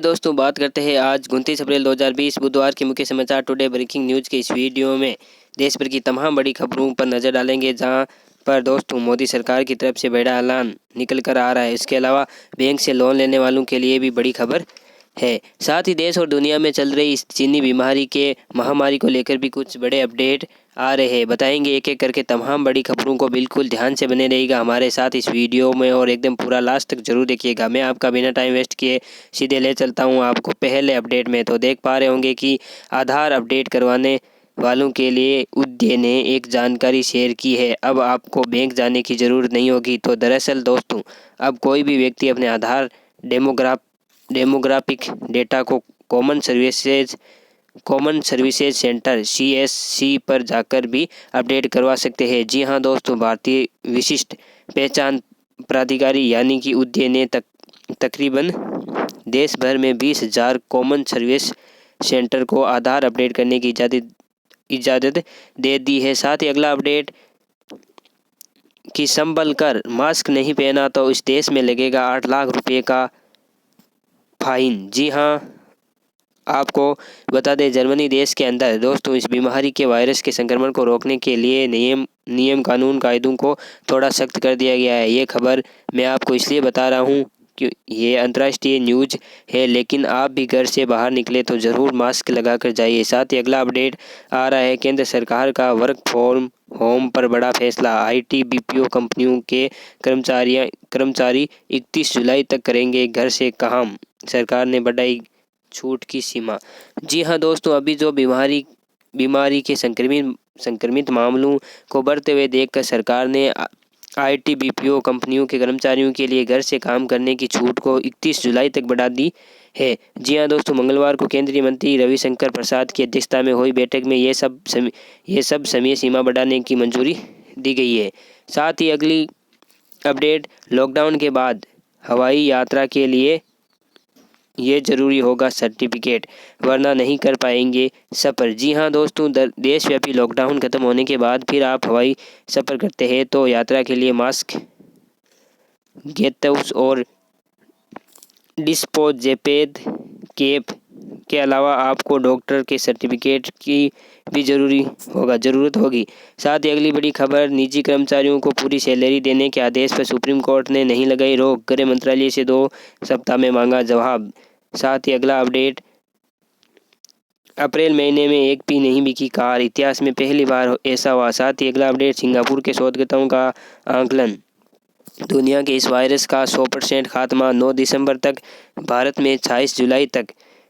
दोस्तों, बात करते हैं आज 29 अप्रैल 2020 बुधवार के मुख्य समाचार टुडे ब्रेकिंग न्यूज़ के इस वीडियो में देश भर की तमाम बड़ी खबरों पर नज़र डालेंगे। जहां पर दोस्तों मोदी सरकार की तरफ से बड़ा ऐलान निकल कर आ रहा है। इसके अलावा बैंक से लोन लेने वालों के लिए भी बड़ी खबर है। साथ ही देश और दुनिया में चल रही इस चीनी बीमारी के महामारी को लेकर भी कुछ बड़े अपडेट आ रहे हैं। बताएंगे एक एक करके तमाम बड़ी खबरों को। बिल्कुल ध्यान से बने रहिएगा हमारे साथ इस वीडियो में और एकदम पूरा लास्ट तक जरूर देखिएगा। मैं आपका बिना टाइम वेस्ट किए सीधे ले चलता हूं आपको पहले अपडेट में। तो देख पा रहे होंगे कि आधार अपडेट करवाने वालों के लिए उद्य ने एक जानकारी शेयर की है। अब आपको बैंक जाने की ज़रूरत नहीं होगी। तो दरअसल दोस्तों, अब कोई भी व्यक्ति अपने आधार डेमोग्राफिक डेटा को कॉमन सर्विसेज सेंटर CSC पर जाकर भी अपडेट करवा सकते हैं। जी हां दोस्तों, भारतीय विशिष्ट पहचान प्राधिकारी यानी कि उद्य ने तकरीबन देश भर में 20,000 कॉमन सर्विस सेंटर को आधार अपडेट करने की इजाज़त दे दी है। साथ ही अगला अपडेट कि संभल कर मास्क नहीं पहना तो इस देश में लगेगा 8 लाख रुपए का फाइन। जी हां, आपको बता दें जर्मनी देश के अंदर दोस्तों इस बीमारी के वायरस के संक्रमण को रोकने के लिए नियम कानून कायदों को थोड़ा सख्त कर दिया गया है। ये खबर मैं आपको इसलिए बता रहा हूँ कि ये अंतर्राष्ट्रीय न्यूज़ है, लेकिन आप भी घर से बाहर निकले तो ज़रूर मास्क लगा कर जाइए। साथ ही अगला अपडेट आ रहा है केंद्र सरकार का वर्क फ्रॉम होम पर बड़ा फैसला। IT BPO कंपनियों के कर्मचारी 31 जुलाई तक करेंगे घर से काम। सरकार ने बढ़ाई छूट की सीमा। जी हां दोस्तों, अभी जो बीमारी के संक्रमित मामलों को बढ़ते हुए देखकर सरकार ने IT BPO कंपनियों के कर्मचारियों के लिए घर से काम करने की छूट को 31 जुलाई तक बढ़ा दी है। जी हां दोस्तों, मंगलवार को केंद्रीय मंत्री रविशंकर प्रसाद की अध्यक्षता में हुई बैठक में ये सब समय सीमा बढ़ाने की मंजूरी दी गई है। साथ ही अगली अपडेट, लॉकडाउन के बाद हवाई यात्रा के लिए ये जरूरी होगा सर्टिफिकेट, वरना नहीं कर पाएंगे सफ़र। जी हां दोस्तों, देशव्यापी लॉकडाउन खत्म होने के बाद फिर आप हवाई सफ़र करते हैं तो यात्रा के लिए मास्क, गेटउस और डिस्पोजेबल कैप के अलावा आपको डॉक्टर के सर्टिफिकेट की भी ज़रूरत होगी। साथ ही अगली बड़ी खबर, निजी कर्मचारियों को पूरी सैलरी देने के आदेश पर सुप्रीम कोर्ट ने नहीं लगाई रोक। गृह मंत्रालय से 2 सप्ताह में मांगा जवाब। साथ ही अगला अपडेट, अप्रैल महीने में एक भी नहीं बिकी कार, इतिहास में पहली बार ऐसा हुआ। साथ ही अगला अपडेट, सिंगापुर के शोधकर्ताओं का आंकलन, दुनिया के इस वायरस का 100% खात्मा 9 दिसंबर तक, भारत में 26 जुलाई तक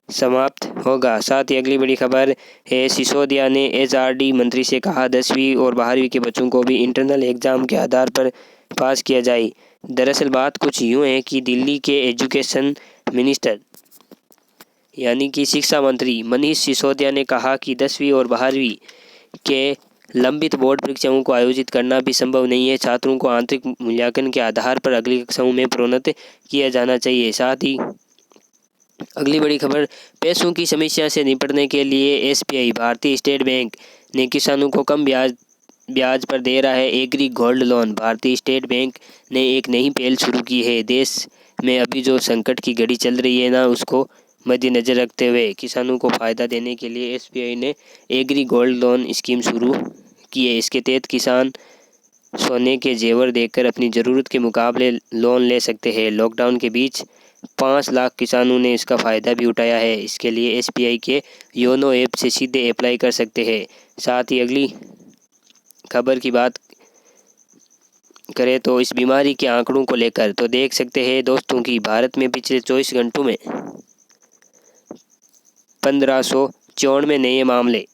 समाप्त होगा। साथ ही अगली बड़ी खबर है, सिसोदिया ने HRD मंत्री से कहा 10वीं और 12वीं के बच्चों को भी इंटरनल एग्जाम के आधार पर पास किया जाए। दरअसल बात कुछ यूँ है कि दिल्ली के एजुकेशन मिनिस्टर यानी कि शिक्षा मंत्री मनीष सिसोदिया ने कहा कि 10वीं और 12वीं के लंबित बोर्ड परीक्षाओं को आयोजित करना भी संभव नहीं है। छात्रों को आंतरिक मूल्यांकन के आधार पर अगली कक्षाओं में प्रोन्नत किया जाना चाहिए। साथ ही अगली बड़ी खबर, पैसों की समस्या से निपटने के लिए SBI भारतीय स्टेट बैंक ने किसानों को कम ब्याज पर दे रहा है एग्री गोल्ड लोन। भारतीय स्टेट बैंक ने एक नई पहल शुरू की है। देश में अभी जो संकट की घड़ी चल रही है ना, उसको मद्देनजर रखते हुए किसानों को फ़ायदा देने के लिए SBI ने एग्री गोल्ड लोन स्कीम शुरू की है। इसके तहत किसान सोने के जेवर देकर अपनी ज़रूरत के मुकाबले लोन ले सकते हैं। लॉकडाउन के बीच 5 लाख किसानों ने इसका फ़ायदा भी उठाया है। इसके लिए SBI के योनो ऐप से सीधे अप्लाई कर सकते हैं। साथ ही अगली खबर की बात करें तो इस बीमारी के आंकड़ों को लेकर तो देख सकते हैं दोस्तों कि भारत में पिछले 24 घंटों में 1594 नए मामले,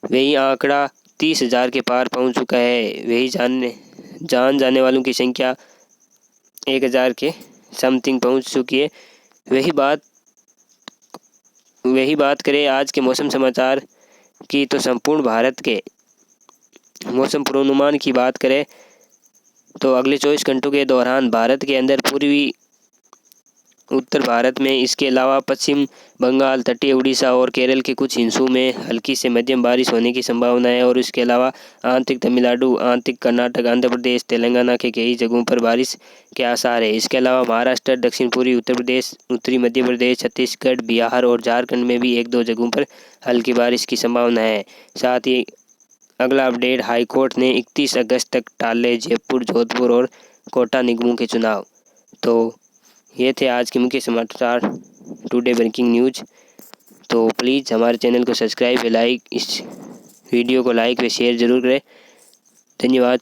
वही आंकड़ा 30,000 के पार पहुंच चुका है। वही जान जाने वालों की संख्या 1,000 के समथिंग पहुंच चुकी है। वही बात करें आज के मौसम समाचार की तो संपूर्ण भारत के मौसम पूर्वानुमान की बात करें तो अगले 24 घंटों के दौरान भारत के अंदर पूर्वी उत्तर भारत में। इसके अलावा पश्चिम बंगाल, तटीय उड़ीसा और केरल के कुछ हिस्सों में हल्की से मध्यम बारिश होने की संभावना है और इसके अलावा आंतरिक तमिलनाडु, आंतरिक कर्नाटक, आंध्र प्रदेश, तेलंगाना के कई जगहों पर बारिश के आसार है। इसके अलावा महाराष्ट्र, दक्षिण पूर्वी उत्तर प्रदेश, उत्तरी मध्य प्रदेश, छत्तीसगढ़, बिहार और झारखंड में भी 1-2 जगहों पर हल्की बारिश की संभावना है। साथ ही अगला अपडेट, हाईकोर्ट ने 31 अगस्त तक टाले जयपुर, जोधपुर और कोटा निगमों के चुनाव। तो ये थे आज के मुख्य समाचार, टुडे ब्रेकिंग न्यूज। तो प्लीज़ हमारे चैनल को सब्सक्राइब व लाइक, इस वीडियो को लाइक व शेयर ज़रूर करें। धन्यवाद।